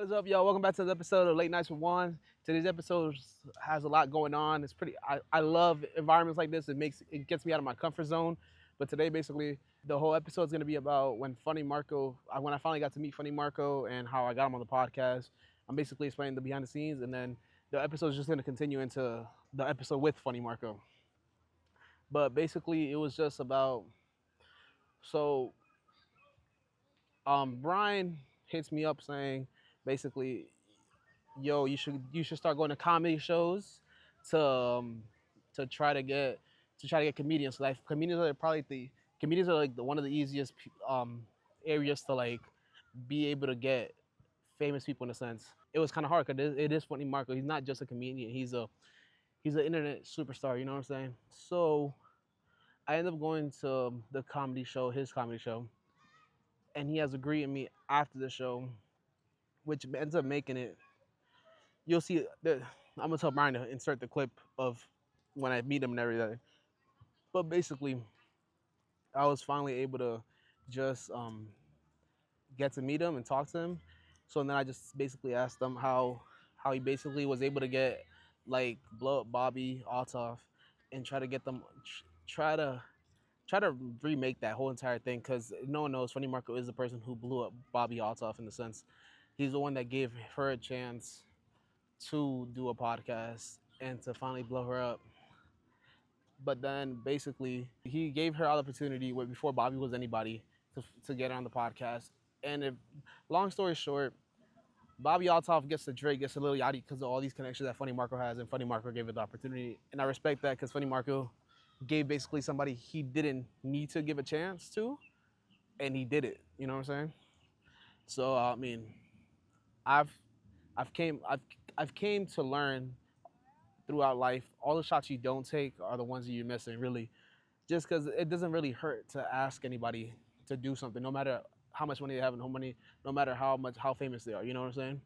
What's up, y'all? Welcome back to the episode of Late Nights with Juan. Today's episode has a lot going on. It's pretty. I love environments like this. It gets me out of my comfort zone. But today, basically, the whole episode is gonna be about when I finally got to meet Funny Marco and how I got him on the podcast. I'm basically explaining the behind the scenes, and then the episode is just gonna continue into the episode with Funny Marco. But basically, it was just about so Brian hits me up saying basically, yo, you should start going to comedy shows to um, to try to get comedians. Like comedians are like one of the easiest areas to like be able to get famous people in a sense. It was kind of hard because it is Funny Marco. He's not just a comedian. He's an internet superstar. You know what I'm saying? So I ended up going to the comedy show, his comedy show, and he has agreed with me after the show, which ends up making it. You'll see. I'm gonna tell Brian to insert the clip of when I meet him and everything. But basically, I was finally able to just get to meet him and talk to him. So then I just basically asked him how he basically was able to get like blow up Bobby Altoff and try to get them try to remake that whole entire thing because no one knows Funny Marco is the person who blew up Bobby Altoff in the sense he's the one that gave her a chance to do a podcast and to finally blow her up. But then basically he gave her all the opportunity before Bobby was anybody to get on the podcast. And if, long story short, Bobby Altoff gets to Drake, gets to Lil Yachty because of all these connections that Funny Marco has, and Funny Marco gave it the opportunity. And I respect that because Funny Marco gave basically somebody he didn't need to give a chance to, and he did it. You know what I'm saying? So I mean, I've I've came to learn throughout life, all the shots you don't take are the ones that you're missing, really. Just because it doesn't really hurt to ask anybody to do something, no matter how much money they have and no matter how famous they are. You know what I'm saying?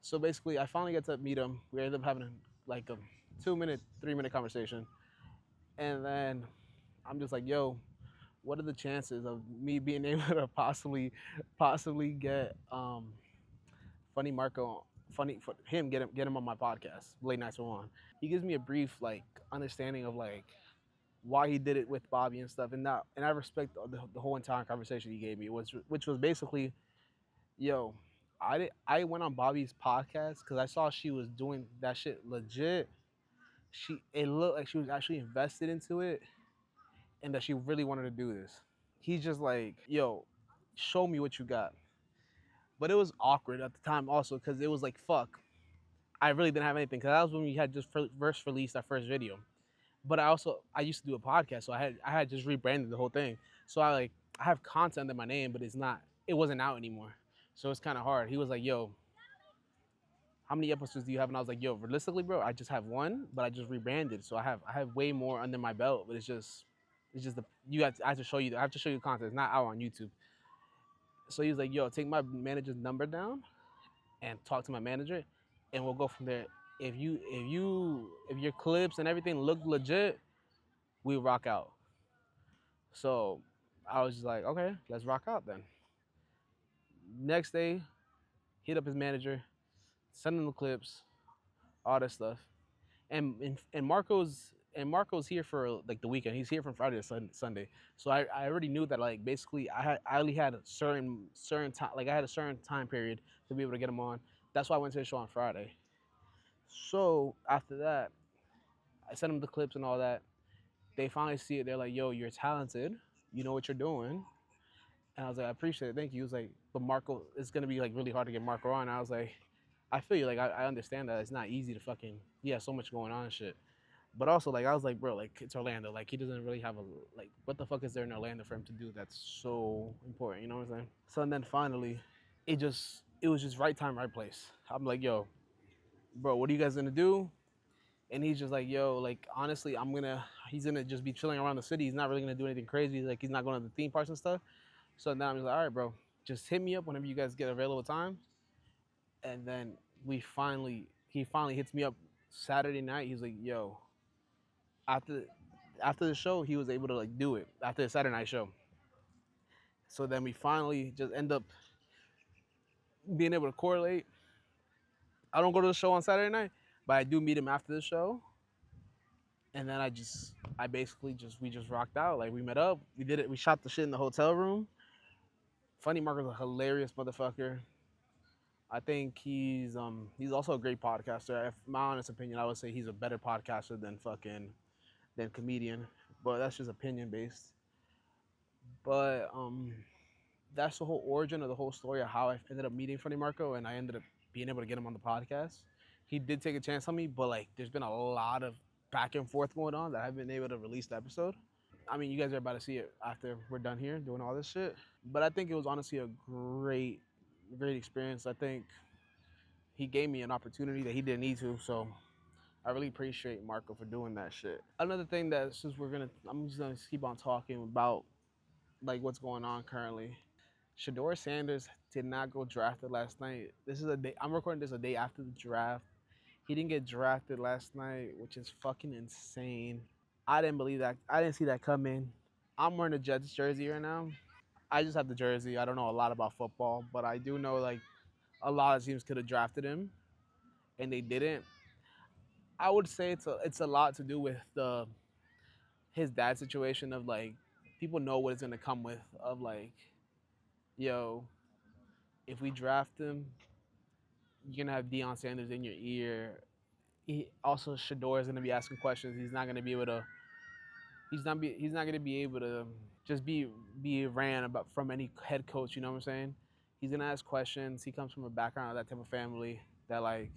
So basically, I finally get to meet him. We ended up having like a 2 minute, 3 minute conversation, and then I'm just like, yo, what are the chances of me being able to possibly get Funny Marco, funny for him get him on my podcast, Late Nights with Juan. He gives me a brief like understanding of like why he did it with Bobby and stuff, and I respect the whole entire conversation he gave me, which was basically, yo, I went on Bobby's podcast because I saw she was doing that shit legit. It looked like she was actually invested into it, and that she really wanted to do this. He's just like, yo, show me what you got. But it was awkward at the time also because it was like, fuck, I really didn't have anything because that was when we had just first released our first video. But I used to do a podcast, so I had just rebranded the whole thing. So I have content under my name, but it wasn't out anymore. So it's kind of hard. He was like, "Yo, how many episodes do you have?" And I was like, "Yo, realistically, bro, I just have one, but I just rebranded, so I have way more under my belt. But it's just the I have to show you I have to show you content. It's not out on YouTube." So he was like, "Yo, take my manager's number down and talk to my manager, and we'll go from there. If your clips and everything look legit, we rock out." So I was just like, okay, let's rock out then. Next day, hit up his manager, send him the clips, all that stuff. And Marco's here for like the weekend. He's here from Friday to Sunday. So I already knew that like basically I only had a certain time, like I had a certain time period to be able to get him on. That's why I went to the show on Friday. So after that, I sent him the clips and all that. They finally see it. They're like, "Yo, you're talented. You know what you're doing." And I was like, "I appreciate it. Thank you." He was like, "But Marco, it's gonna be like really hard to get Marco on." And I was like, "I feel you. Like I understand that it's not easy to fucking yeah, so much going on and shit." But also like I was like, bro, like it's Orlando. Like he doesn't really have a like what the fuck is there in Orlando for him to do that's so important? You know what I'm saying? So and then finally, it was just right time, right place. I'm like, "Yo, bro, what are you guys gonna do?" And he's just like, "Yo, like honestly, he's gonna just be chilling around the city. He's not really gonna do anything crazy. Like he's not going to the theme parks and stuff." So now I'm just like, "All right, bro, just hit me up whenever you guys get available time." And then he finally hits me up Saturday night. He's like, "Yo," after after the show, he was able to like do it after the Saturday night show. So then we finally just end up being able to correlate. I don't go to the show on Saturday night, but I do meet him after the show, and then I basically we just rocked out. Like we met up, we did it, we shot the shit in the hotel room. Funny Marco's a hilarious motherfucker. I think he's also a great podcaster. If my honest opinion, I would say he's a better podcaster than comedian, but that's just opinion based. But that's the whole origin of the whole story of how I ended up meeting Funny Marco, and I ended up being able to get him on the podcast. He did take a chance on me, but like, there's been a lot of back and forth going on that I've been able to release the episode. I mean, you guys are about to see it after we're done here doing all this shit. But I think it was honestly a great experience. I think he gave me an opportunity that he didn't need to, so I really appreciate Marco for doing that shit. Another thing that since I'm just gonna keep on talking about like what's going on currently. Shador Sanders did not go drafted last night. This is a day I'm recording this a day after the draft. He didn't get drafted last night, which is fucking insane. I didn't believe that. I didn't see that coming. I'm wearing a Jets jersey right now. I just have the jersey. I don't know a lot about football, but I do know like a lot of teams could have drafted him and they didn't. I would say it's a lot to do with the his dad situation of like people know what it's gonna come with of like, yo, if we draft him, you're gonna have Deion Sanders in your ear. Also Shador is gonna be asking questions. He's not gonna be able to. He's not gonna be able to just be ran about from any head coach. You know what I'm saying? He's gonna ask questions. He comes from a background of that type of family that like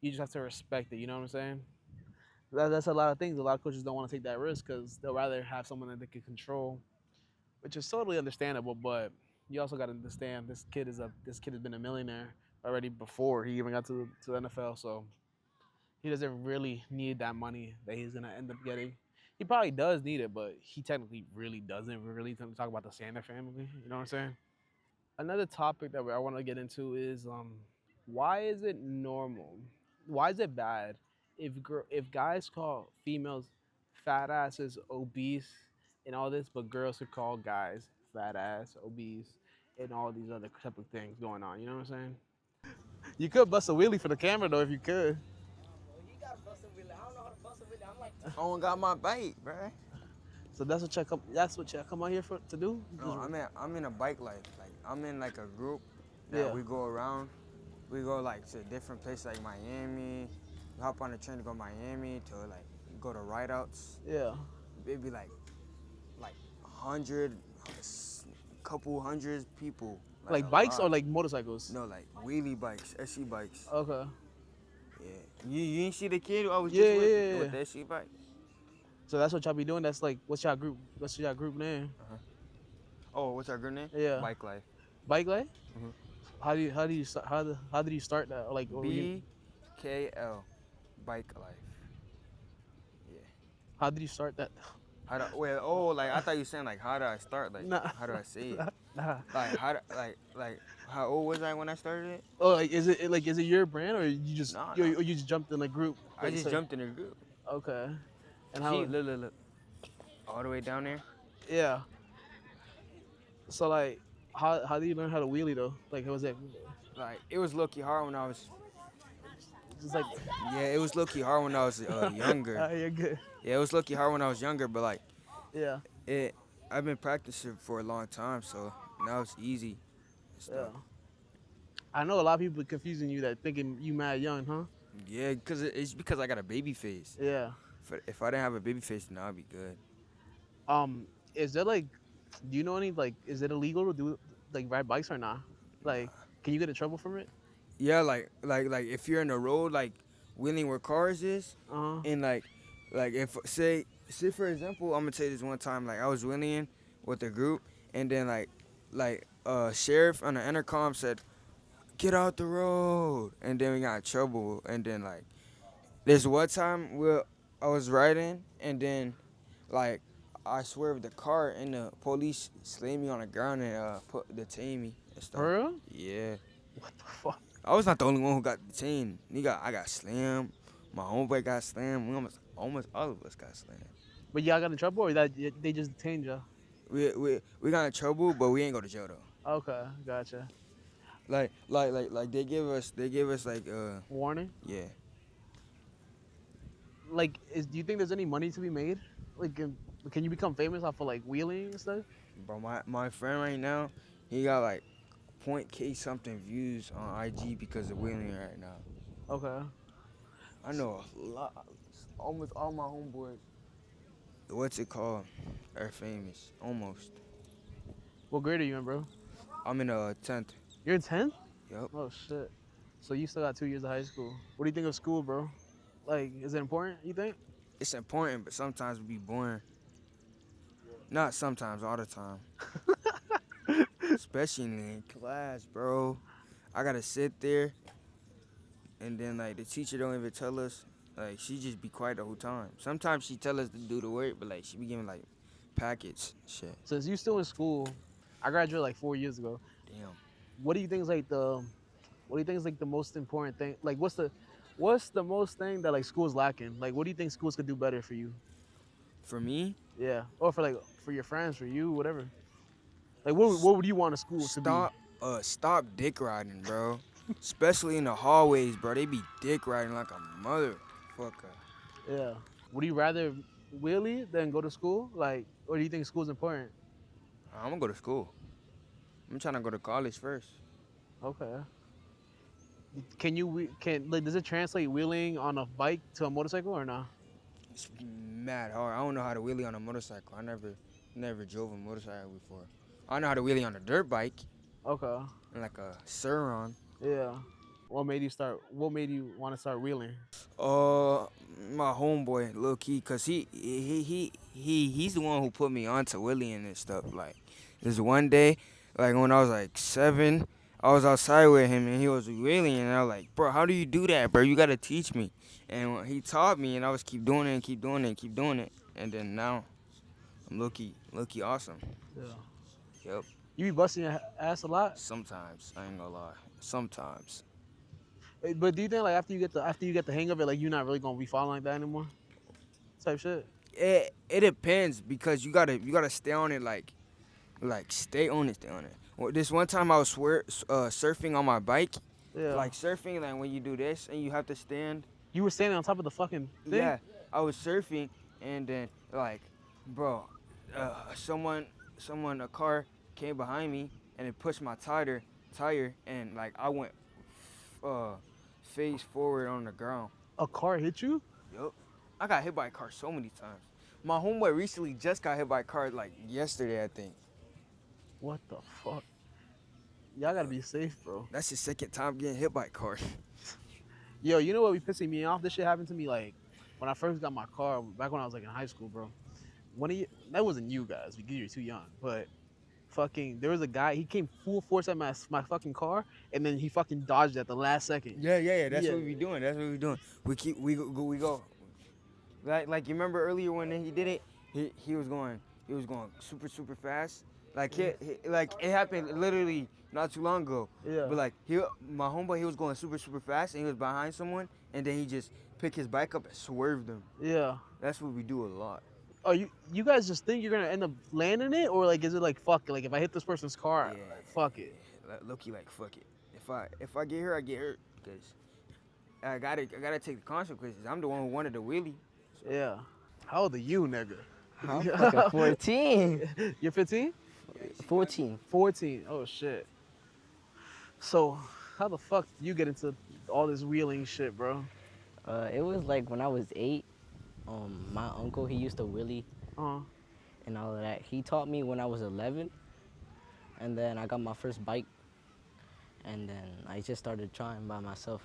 you just have to respect it. You know what I'm saying? That's a lot of things. A lot of coaches don't want to take that risk because they'll rather have someone that they can control, which is totally understandable. But you also got to understand this kid has been a millionaire already before he even got to the NFL. So he doesn't really need that money that he's gonna end up getting. He probably does need it, but he technically really doesn't. We're really talk about the Sander family. You know what I'm saying? Another topic that I want to get into is why is it normal? Why is it bad if guys call females fat asses, obese, and all this, but girls could call guys fat ass, obese, and all these other type of things going on? You know what I'm saying? You could bust a wheelie for the camera though if you could. I don't got my bike, bro. So that's what you come out here for to do? No, I'm in a bike life. Like I'm in like a group that Yeah. we go around. We go like to different places like Miami. We hop on the train to go to Miami to like go to ride outs. Yeah. It'd be like 100, couple hundreds people. Like a bikes or lot. like motorcycles? No, like wheelie bikes, SC bikes. Okay. Yeah. You ain't see the kid I was Yeah, just yeah. with the SC bike? So that's what y'all be doing. That's like what's y'all group? What's y'all group name? Oh, what's our group name? Yeah. Bike life. Bike life? Mhm. How do you start how did you start that? Like BKL. Bike life. Yeah. how did you start that? How do well? Oh, like I thought you saying like how do I start? Like Nah. how do I say it? Nah. Like how like how old was I when I started it? Oh, like is it your brand or you just Nah, you, nah. or you just jumped in a group? I Like, just so- jumped in a group. Okay. And See, how? look, all the way down there. Yeah. So like, how do you learn how to wheelie though? Like, was it Like it was low key hard when I was. just like? Yeah, it was low key hard when I was younger. You're good. Yeah, it was low key hard when I was younger, but like Yeah. it, I've been practicing for a long time, so now it's easy. and Yeah. stuff. I know a lot of people confusing you that thinking you mad young, huh? Yeah, cause it's because I got a baby face. Yeah. If I didn't have a baby face, then I'd be good. Is there like, do you know any like, is it illegal to do like ride bikes or not? Like, can you get in trouble from it? Yeah, like if you're in the road, like wheeling where cars is, Uh huh. and like if say for example, I'm gonna tell you this one time, like I was wheeling with a group, and then like sheriff on the intercom said, "Get out the road," and then we got in trouble, and then like there's one time where I was riding, and then like I swerved the car, and the police slammed me on the ground and detained me and stuff. For real? Yeah. What the fuck? I was not the only one who got detained. I got slammed. My homeboy got slammed. We almost all of us got slammed. But y'all got in trouble or that they just detained you? We got in trouble, but we ain't go to jail though. Okay, gotcha. Like they give us like Warning. yeah. Like, do you think there's any money to be made? Like, can you become famous off of like wheeling and stuff? But my friend right now, he got like point K something views on IG because of wheeling right now. Okay. I know a lot, almost all my homeboys. What's it called? Are famous almost. What grade are you in, bro? I'm in a 10th. You're in 10th? Yep. Oh shit. So you still got 2 years of high school. What do you think of school, bro? Like, is it important? You think? It's important, but sometimes it be boring. Not sometimes, all the time. Especially in class, bro. I gotta sit there, and then like the teacher don't even tell us. Like she just be quiet the whole time. Sometimes she tell us to do the work, but like she be giving like packets shit. Since you still in school, I graduated like 4 years ago. Damn. What do you think is like the what do you think is like the most important thing? Like, what's the most thing that like school's lacking? Like, what do you think schools could do better for you? For me, Yeah, or for like for your friends, for you, whatever. Like, what would you want a school to be? stop dick riding, bro. Especially in the hallways, bro. They be dick riding like a motherfucker. Yeah. Would you rather wheelie than go to school? Like, or do you think school's important? I'm gonna go to school. I'm trying to go to college first. Okay. Can like does it translate wheeling on a bike to a motorcycle or not? It's mad hard. I don't know how to wheelie on a motorcycle. I never drove a motorcycle before. I know how to wheelie on a dirt bike Okay. and like a Suron. Yeah. What made you want to start wheeling? Uh, my homeboy, Lil Key, cause he's the one who put me onto wheeling and stuff. Like, this one day, like when I was like 7, I was outside with him and he was wheeling, and I was like, bro, how do you do that, bro? You gotta teach me. And he taught me, and I was keep doing it and keep doing it and keep doing it, and then now I'm low key awesome. Yeah. Yep. You be busting your ass a lot. Sometimes I ain't gonna lie. Sometimes. But do you think like after you get the hang of it, like you're not really gonna be falling like that anymore? Type shit. It depends because you gotta stay on it like stay on it. Well, this one time I was surfing on my bike, Yeah. like surfing like when you do this and you have to stand. You were standing on top of the fucking thing. Yeah, I was surfing and then like, bro, someone a car came behind me and it pushed my tire and like I went uh face forward on the ground. A car hit you? Yup. I got hit by a car so many times. My homeboy recently just got hit by a car like yesterday, I think. What the fuck? Y'all gotta be safe, bro. That's his second time getting hit by a car. Yo, you know what be pissing me off? This shit happened to me like when I first got my car back when I was like in high school, bro. One of you, that wasn't you guys because you're too young, but fucking there was a guy. He came full force at my fucking car, and then he fucking dodged at the last second. Yeah. That's Yeah. what we be doing. That's what we doing. We go. Like you remember earlier when he did it, he was going super fast. Like like it happened literally not too long ago. Yeah. But like my homeboy, he was going super fast and he was behind someone and then he just picked his bike up and swerved them. Yeah. That's what we do a lot. Oh, you guys just think you're gonna end up landing it, or like is it like fuck it? Like if I hit this person's car, Yeah. fuck it. Low-key like fuck it. If I get hurt, I get hurt because I gotta take the consequences. I'm the one who wanted the wheelie. Yeah. How old are you, nigga? I'm fucking 14. You're 15? 14. 14. Oh shit. So, how the fuck did you get into all this wheeling shit, bro? It was like when I was 8. My uncle, he used to wheelie Uh, and all of that. He taught me when I was 11, and then I got my first bike, and then I just started trying by myself.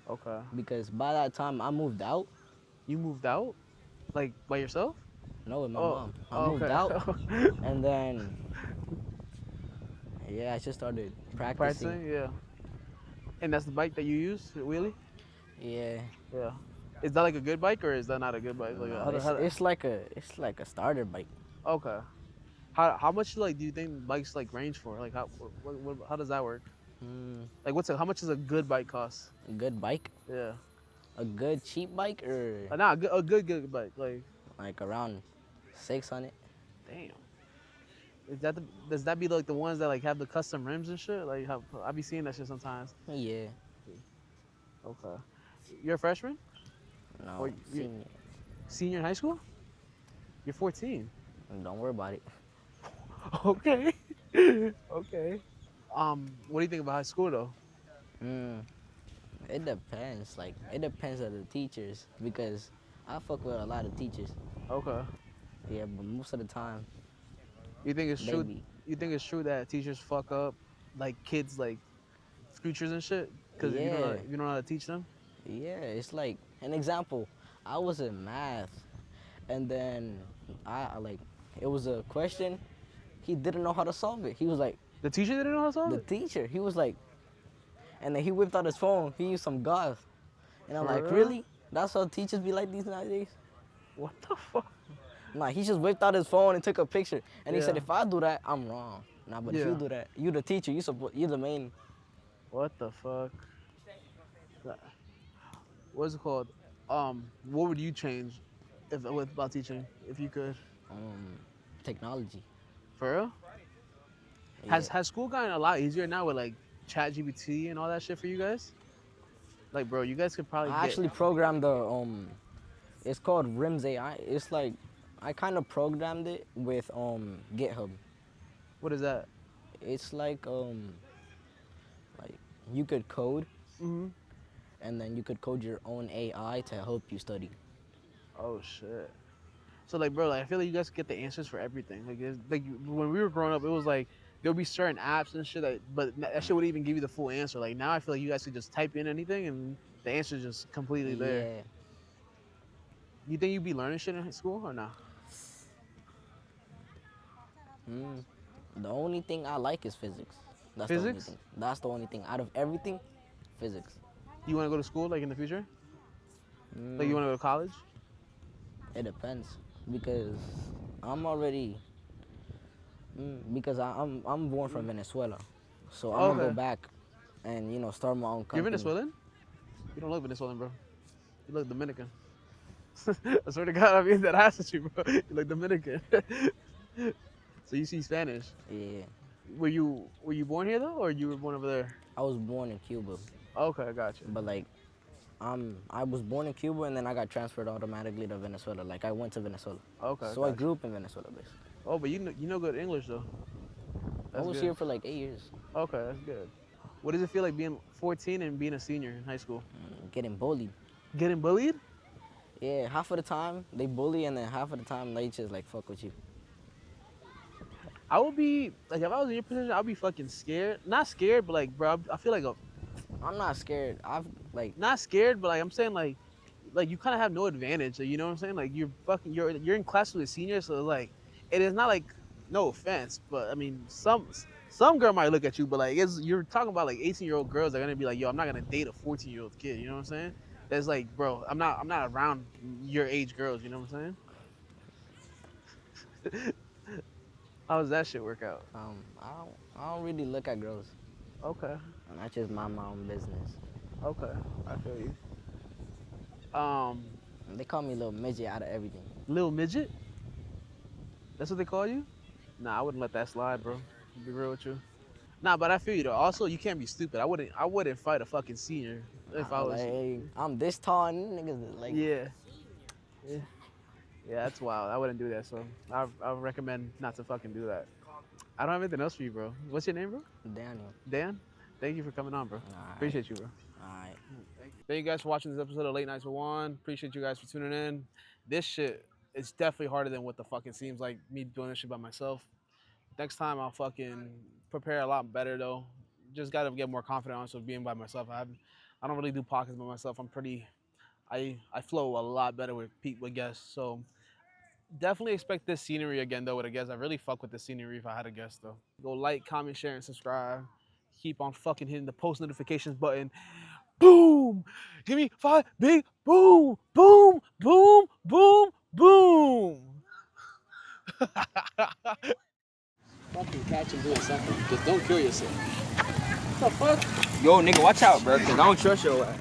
okay. Because by that time, I moved out. You moved out, like by yourself? No, with my Oh, mom. I moved okay. out, and then yeah, I just started practicing. Practicing, yeah. And that's the bike that you use, the wheelie? Yeah. Yeah. Is that like a good bike or is that not a good bike? Like, No, how, it's like a starter bike. okay. How much like do you think bikes like range for? Like how does that work? Like how much does a good bike cost? A good bike, Yeah. a good cheap bike, or Nah, a good bike. Like like around 600. damn. Is that does that be like the ones that like have the custom rims and shit? Like how I be seeing that shit sometimes. Yeah. Okay. You're a freshman or No, you senior. senior in high school? You're 14. Don't worry about it. Okay. Okay. What do you think about high school though? Mm, it depends. Like, it depends on the teachers because I fuck with a lot of teachers. Okay. Yeah, but most of the time, You think it's they true? be. You think it's true that teachers fuck up like kids like futures and shit? Because Yeah, if you don't know how to teach them. yeah. It's like an example. I was in math, and then I like it was a question. He didn't know how to solve it. He was like The teacher didn't know how to solve the it. teacher. He was like, and then he whipped out his phone. He used some goth, and I'm For like, real? really? That's how teachers be like these nowadays? What the fuck? Nah, he just whipped out his phone and took a picture, and he said, Yeah. if I do that, I'm wrong. Nah, but if you Yeah. do that, you the teacher. You the main. What the fuck? What's it called? What would you change if with about teaching if you could? um, Technology. For real? Yeah. Has school gotten a lot easier now with like Chat GPT and all that shit for you guys? Like, bro, you guys could probably I get. actually programmed the it's called Rims AI. It's like I kind of programmed it with GitHub. What is that? It's like you could code Hmm. and then you could code your own AI to help you study. Oh shit. So like, bro, like I feel like you guys get the answers for everything. Like, when we were growing up, it was like there'll be certain apps and shit that, but that shit wouldn't even give you the full answer. Like now, I feel like you guys could just type in anything and the answer's just completely there. Yeah. You think you'd be learning shit in school or no? Mm. The only thing I like is physics. That's the only Physics? thing. That's the only thing out of everything, physics. You want to go to school like in the future? Like you Mm. want to go to college? It depends because I'm already because I'm born from Venezuela, so I'm Oh, gonna go okay. back and start my own You're company. Venezuelan? You don't look Venezuelan, bro. You look Dominican. I swear to God, I mean that ass at you, bro. You look Dominican. So you see Spanish. Yeah, Were you born here though, or you were born over there? I was born in Cuba, Okay, I got you. but like I was born in Cuba and then I got transferred automatically to Venezuela. Like I went to Venezuela, Okay, so I got you. grew up in Venezuela basically. Oh, but you know good English though. I That's was good. here for like 8 years, Okay, that's good. What does it feel like being 14 and being a senior in high school? getting bullied. Getting bullied? Yeah, half of the time they bully and then half of the time they just like fuck with you. I would be like if I was in your position, I'd be fucking scared. Not scared, but like, bro, I feel like I'm not scared. I've like not scared, but like I'm saying like you kind of have no advantage. You know what I'm saying? Like you're in class with a senior, so like it is not like no offense, but I mean some girl might look at you, but like you're talking about like 18-year-old girls that are gonna be like, yo, I'm not gonna date a 14-year-old kid. You know what I'm saying? That's like, bro, I'm not around your age girls. You know what I'm saying? How does that shit work out? I don't really look at girls. Okay, And I just mind my own business. okay, I feel you. And they call me little midget out of everything. Little midget? That's what they call you? Nah, I wouldn't let that slide, bro. To be real with you. Nah, but I feel you though. Also, you can't be stupid. I wouldn't fight a fucking senior if I was. Like I'm this tall and niggas like Yeah. Yeah. Yeah, that's wild. I wouldn't do that. So I recommend not to fucking do that. I don't have anything else for you, bro. What's your name, bro? Daniel. Dan? Thank you for coming on, bro. Alright. Appreciate you, bro. Alright. Thank you guys for watching this episode of Late Nights with Juan. Appreciate you guys for tuning in. This shit is definitely harder than what the fucking seems like me doing this shit by myself. Next time I'll fucking prepare a lot better though. Just gotta get more confident on being by myself. I don't really do podcasts by myself. I flow a lot better with guests. So definitely expect this scenery again though with a guest. I really fuck with the scenery if I had a guest though. Go like, comment, share, and subscribe. Keep on fucking hitting the post notifications button. Boom! Give me 5 big boom! Boom! Boom! Boom! Boom! Fucking catch him doing something. Just don't kill yourself. What the fuck? Yo, nigga, watch out, bro, because I don't trust your ass.